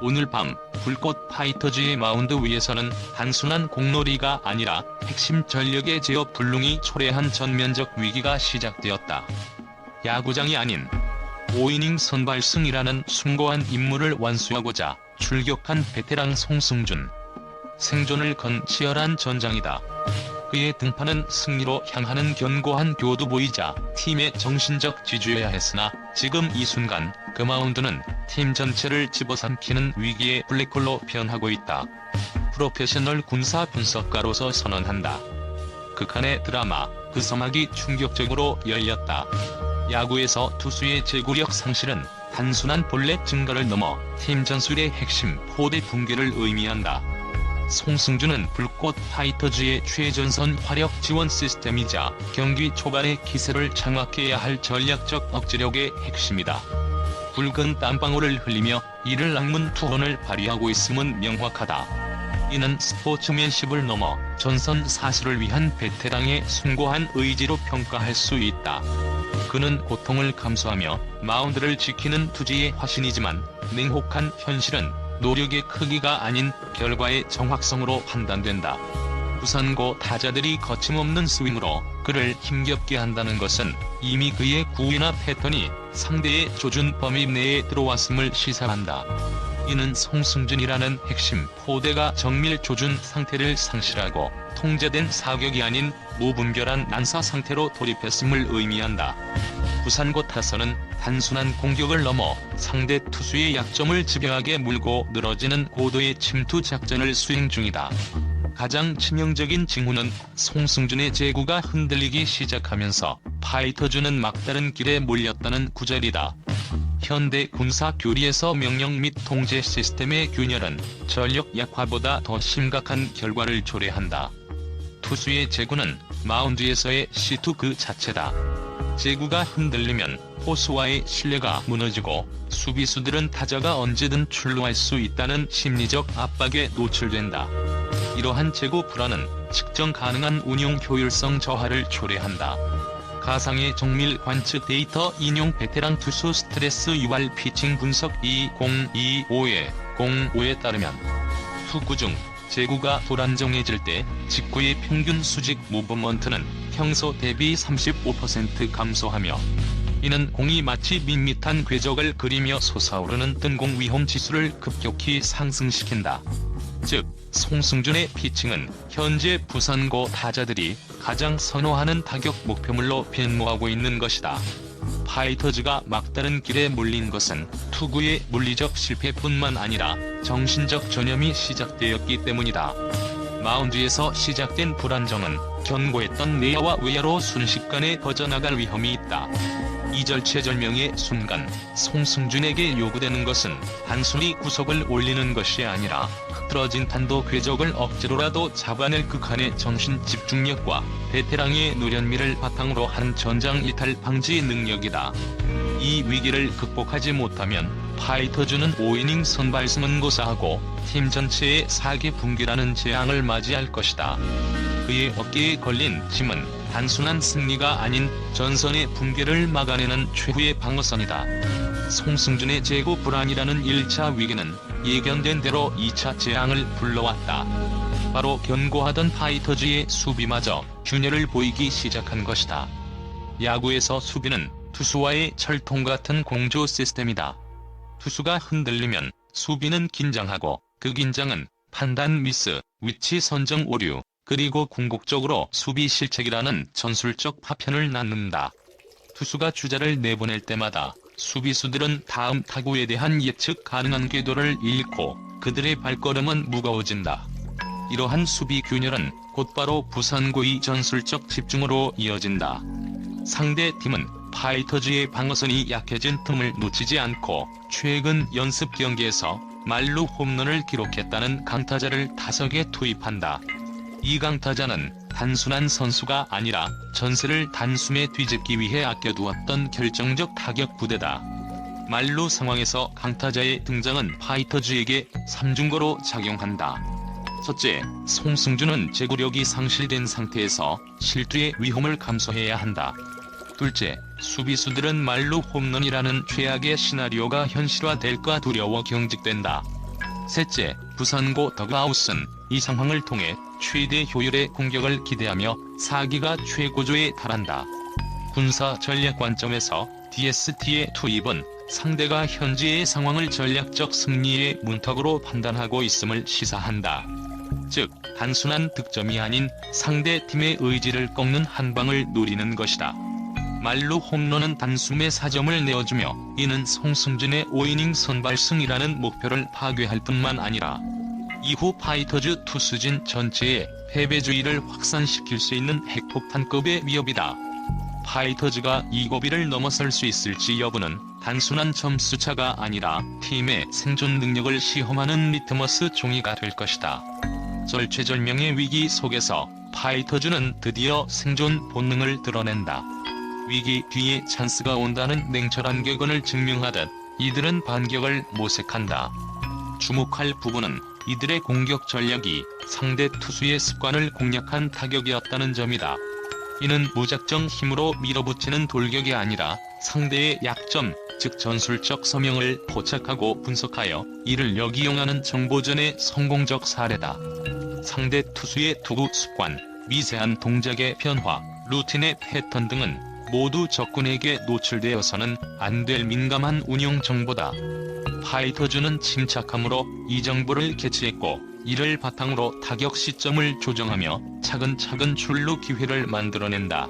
오늘 밤 불꽃 파이터즈의 마운드 위에서는 단순한 공놀이가 아니라 핵심 전력의 제어 불능이 초래한 전면적 위기가 시작되었다. 야구장이 아닌 5이닝 선발승이라는 숭고한 임무를 완수하고자 출격한 베테랑 송승준. 생존을 건 치열한 전장이다. 그의 등판은 승리로 향하는 견고한 교두보이자 팀의 정신적 지주여야 했으나 지금 이 순간 그 마운드는 팀 전체를 집어삼키는 위기의 블랙홀로 변하고 있다. 프로페셔널 군사 분석가로서 선언한다. 극한의 드라마, 그 서막이 충격적으로 열렸다. 야구에서 투수의 제구력 상실은 단순한 볼넷 증가를 넘어 팀 전술의 핵심 포대 붕괴를 의미한다. 송승준은 불꽃 파이터즈의 최전선 화력 지원 시스템이자 경기 초반의 기세를 장악해야 할 전략적 억제력의 핵심이다. 붉은 땀방울을 흘리며 이를 악문 투혼을 발휘하고 있음은 명확하다. 이는 스포츠맨십을 넘어 전선 사수를 위한 베테랑의 숭고한 의지로 평가할 수 있다. 그는 고통을 감수하며 마운드를 지키는 투지의 화신이지만 냉혹한 현실은 노력의 크기가 아닌 결과의 정확성으로 판단된다. 부산고 타자들이 거침없는 스윙으로 그를 힘겹게 한다는 것은 이미 그의 구위나 패턴이 상대의 조준 범위 내에 들어왔음을 시사한다. 이는 송승준이라는 핵심 포대가 정밀 조준 상태를 상실하고 통제된 사격이 아닌 무분별한 난사 상태로 돌입했음을 의미한다. 부산고 타선은 단순한 공격을 넘어 상대 투수의 약점을 집요하게 물고 늘어지는 고도의 침투 작전을 수행 중이다. 가장 치명적인 징후는 송승준의 제구가 흔들리기 시작하면서 파이터즈는 막다른 길에 몰렸다는 구절이다. 현대 군사 교리에서 명령 및 통제 시스템의 균열은 전력 약화보다 더 심각한 결과를 초래한다. 투수의 제구는 마운드에서의 시투 그 자체다. 제구가 흔들리면 포수와의 신뢰가 무너지고 수비수들은 타자가 언제든 출루할 수 있다는 심리적 압박에 노출된다. 이러한 제구 불안은 측정 가능한 운용 효율성 저하를 초래한다. 가상의 정밀 관측 데이터 인용 베테랑 투수 스트레스 유발 피칭 분석 2025-05에 따르면 투구 중 제구가 불안정해질 때 직구의 평균 수직 무브먼트는 평소 대비 35% 감소하며 이는 공이 마치 밋밋한 궤적을 그리며 솟아오르는 뜬공 위험 지수를 급격히 상승시킨다. 즉, 송승준의 피칭은 현재 부산고 타자들이 가장 선호하는 타격 목표물로 변모하고 있는 것이다. 파이터즈가 막다른 길에 몰린 것은 투구의 물리적 실패뿐만 아니라 정신적 전염이 시작되었기 때문이다. 마운드에서 시작된 불안정은 견고했던 내야와 외야로 순식간에 퍼져나갈 위험이 있다. 이절체절명의 순간 송승준에게 요구되는 것은 단순히 구속을 올리는 것이 아니라 흐트러진 탄도 궤적을 억지로라도 잡아낼 극한의 정신 집중력과 베테랑의 노련미를 바탕으로 한 전장 이탈 방지 능력이다. 이 위기를 극복하지 못하면 파이터즈는 5이닝 선발승은 고사하고 팀 전체의 사기 붕괴라는 재앙을 맞이할 것이다. 그의 어깨에 걸린 짐은 단순한 승리가 아닌 전선의 붕괴를 막아내는 최후의 방어선이다. 송승준의 제구 불안이라는 1차 위기는 예견된 대로 2차 재앙을 불러왔다. 바로 견고하던 파이터즈의 수비마저 균열을 보이기 시작한 것이다. 야구에서 수비는 투수와의 철통 같은 공조 시스템이다. 투수가 흔들리면 수비는 긴장하고 그 긴장은 판단 미스, 위치 선정 오류, 그리고 궁극적으로 수비 실책이라는 전술적 파편을 낳는다. 투수가 주자를 내보낼 때마다 수비수들은 다음 타구에 대한 예측 가능한 궤도를 잃고 그들의 발걸음은 무거워진다. 이러한 수비 균열은 곧바로 부산고의 전술적 집중으로 이어진다. 상대 팀은 파이터즈의 방어선이 약해진 틈을 놓치지 않고 최근 연습 경기에서 말루 홈런을 기록했다는 강타자를 타석에 투입한다. 이 강타자는 단순한 선수가 아니라 전세를 단숨에 뒤집기 위해 아껴두었던 결정적 타격 부대다. 말루 상황에서 강타자의 등장은 파이터즈에게 3중거로 작용한다. 첫째, 송승준은 제구력이 상실된 상태에서 실투의 위험을 감수해야 한다. 둘째, 수비수들은 말루 홈런이라는 최악의 시나리오가 현실화될까 두려워 경직된다. 셋째, 부산고 더그아웃은 이 상황을 통해 최대 효율의 공격을 기대하며 사기가 최고조에 달한다. 군사 전략 관점에서 DST의 투입은 상대가 현재의 상황을 전략적 승리의 문턱으로 판단하고 있음을 시사한다. 즉, 단순한 득점이 아닌 상대 팀의 의지를 꺾는 한 방을 노리는 것이다. 말로 홈런은 단숨에 4점을 내어주며 이는 송승준의 5이닝 선발승이라는 목표를 파괴할 뿐만 아니라 이후 파이터즈 투수진 전체의 패배주의를 확산시킬 수 있는 핵폭탄급의 위협이다. 파이터즈가 이 고비를 넘어설 수 있을지 여부는 단순한 점수차가 아니라 팀의 생존 능력을 시험하는 리트머스 종이가 될 것이다. 절체절명의 위기 속에서 파이터즈는 드디어 생존 본능을 드러낸다. 위기 뒤에 찬스가 온다는 냉철한 격언을 증명하듯 이들은 반격을 모색한다. 주목할 부분은 이들의 공격 전략이 상대 투수의 습관을 공략한 타격이었다는 점이다. 이는 무작정 힘으로 밀어붙이는 돌격이 아니라 상대의 약점, 즉 전술적 서명을 포착하고 분석하여 이를 역이용하는 정보전의 성공적 사례다. 상대 투수의 투구 습관, 미세한 동작의 변화, 루틴의 패턴 등은 모두 적군에게 노출되어서는 안 될 민감한 운용 정보다. 파이터즈는 침착함으로 이 정보를 캐치했고 이를 바탕으로 타격 시점을 조정하며 차근차근 출루 기회를 만들어낸다.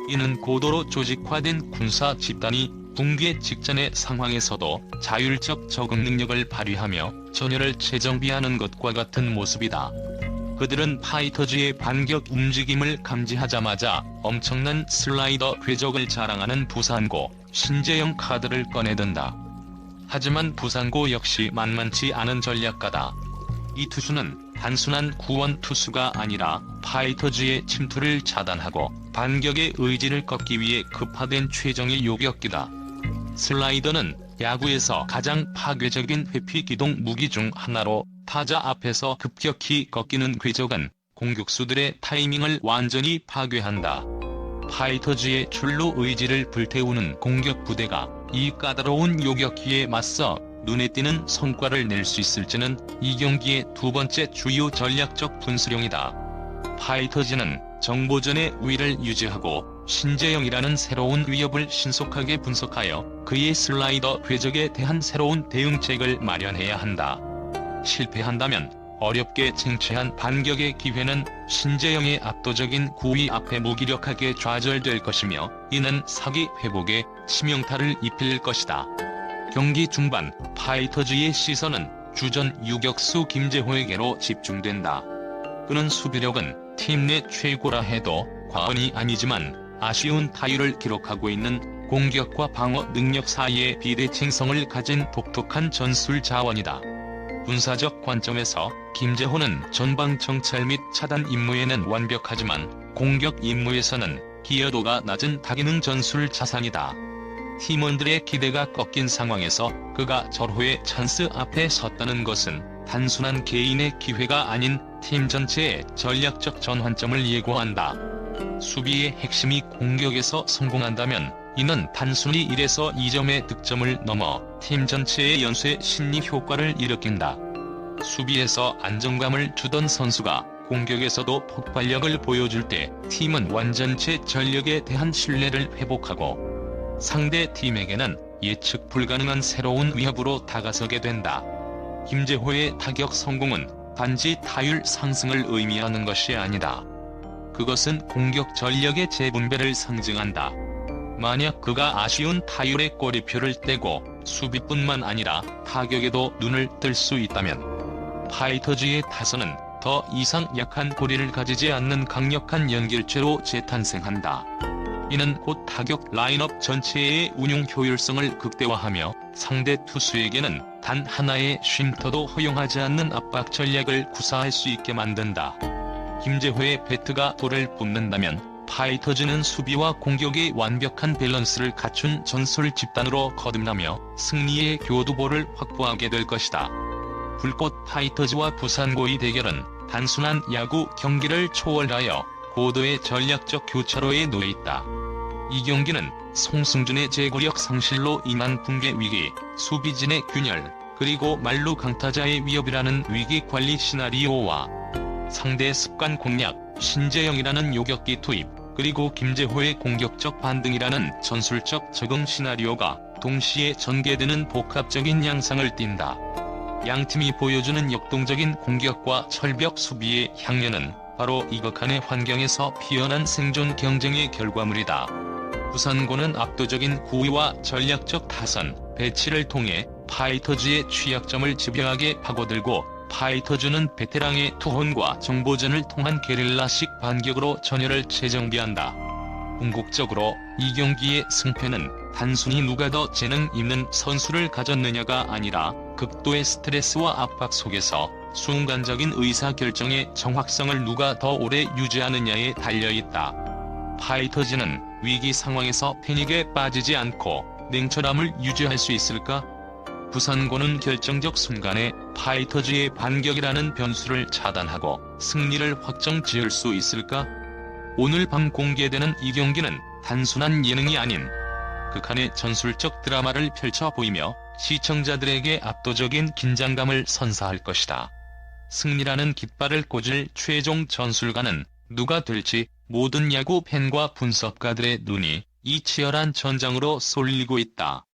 이는 고도로 조직화된 군사 집단이 붕괴 직전의 상황에서도 자율적 적응 능력을 발휘하며 전열을 재정비하는 것과 같은 모습이다. 그들은 파이터즈의 반격 움직임을 감지하자마자 엄청난 슬라이더 궤적을 자랑하는 부산고 신재영 카드를 꺼내든다. 하지만 부산고 역시 만만치 않은 전략가다. 이 투수는 단순한 구원 투수가 아니라 파이터즈의 침투를 차단하고 반격의 의지를 꺾기 위해 급파된 최정의 요격기다. 슬라이더는 야구에서 가장 파괴적인 회피 기동 무기 중 하나로 타자 앞에서 급격히 꺾이는 궤적은 공격수들의 타이밍을 완전히 파괴한다. 파이터즈의 출루 의지를 불태우는 공격 부대가 이 까다로운 요격기에 맞서 눈에 띄는 성과를 낼 수 있을지는 이 경기의 두 번째 주요 전략적 분수령이다. 파이터즈는 정보전의 우위를 유지하고 신재영이라는 새로운 위협을 신속하게 분석하여 그의 슬라이더 궤적에 대한 새로운 대응책을 마련해야 한다. 실패한다면 어렵게 쟁취한 반격의 기회는 신재영의 압도적인 구위 앞에 무기력하게 좌절될 것이며 이는 사기 회복에 치명타를 입힐 것이다. 경기 중반 파이터즈의 시선은 주전 유격수 김재호에게로 집중된다. 그는 수비력은 팀 내 최고라 해도 과언이 아니지만 아쉬운 타율을 기록하고 있는 공격과 방어 능력 사이의 비대칭성을 가진 독특한 전술 자원이다. 군사적 관점에서 김재호는 전방 정찰 및 차단 임무에는 완벽하지만 공격 임무에서는 기여도가 낮은 다기능 전술 자산이다. 팀원들의 기대가 꺾인 상황에서 그가 절호의 찬스 앞에 섰다는 것은 단순한 개인의 기회가 아닌 팀 전체의 전략적 전환점을 예고한다. 수비의 핵심이 공격에서 성공한다면 이는 단순히 1에서 2점의 득점을 넘어 팀 전체의 연쇄 심리 효과를 일으킨다. 수비에서 안정감을 주던 선수가 공격에서도 폭발력을 보여줄 때 팀은 완전체 전력에 대한 신뢰를 회복하고 상대 팀에게는 예측 불가능한 새로운 위협으로 다가서게 된다. 김재호의 타격 성공은 단지 타율 상승을 의미하는 것이 아니다. 그것은 공격 전력의 재분배를 상징한다. 만약 그가 아쉬운 타율의 꼬리표를 떼고 수비뿐만 아니라 타격에도 눈을 뜰 수 있다면 파이터즈의 타선은 더 이상 약한 고리를 가지지 않는 강력한 연결체로 재탄생한다. 이는 곧 타격 라인업 전체의 운용 효율성을 극대화하며 상대 투수에게는 단 하나의 쉼터도 허용하지 않는 압박 전략을 구사할 수 있게 만든다. 김재호의 배트가 돌을 뿜는다면 파이터즈는 수비와 공격의 완벽한 밸런스를 갖춘 전술 집단으로 거듭나며 승리의 교두보를 확보하게 될 것이다. 불꽃 파이터즈와 부산고의 대결은 단순한 야구 경기를 초월하여 고도의 전략적 교차로에 놓여 있다. 이 경기는 송승준의 제구력 상실로 인한 붕괴 위기, 수비진의 균열, 그리고 말루 강타자의 위협이라는 위기관리 시나리오와 상대 습관 공략, 신재영이라는 요격기 투입, 그리고 김재호의 공격적 반등이라는 전술적 적응 시나리오가 동시에 전개되는 복합적인 양상을 띈다. 양팀이 보여주는 역동적인 공격과 철벽 수비의 향연은 바로 이것간의 환경에서 피어난 생존 경쟁의 결과물이다. 부산고는 압도적인 구위와 전략적 타선, 배치를 통해 파이터즈의 취약점을 집요하게 파고들고 파이터즈는 베테랑의 투혼과 정보전을 통한 게릴라식 반격으로 전열을 재정비한다. 궁극적으로 이 경기의 승패는 단순히 누가 더 재능 있는 선수를 가졌느냐가 아니라 극도의 스트레스와 압박 속에서 순간적인 의사결정의 정확성을 누가 더 오래 유지하느냐에 달려있다. 파이터즈는 위기 상황에서 패닉에 빠지지 않고 냉철함을 유지할 수 있을까? 부산고는 결정적 순간에 파이터즈의 반격이라는 변수를 차단하고 승리를 확정 지을 수 있을까? 오늘 밤 공개되는 이 경기는 단순한 예능이 아닌 극한의 전술적 드라마를 펼쳐 보이며 시청자들에게 압도적인 긴장감을 선사할 것이다. 승리라는 깃발을 꽂을 최종 전술가는 누가 될지 모든 야구 팬과 분석가들의 눈이 이 치열한 전장으로 쏠리고 있다.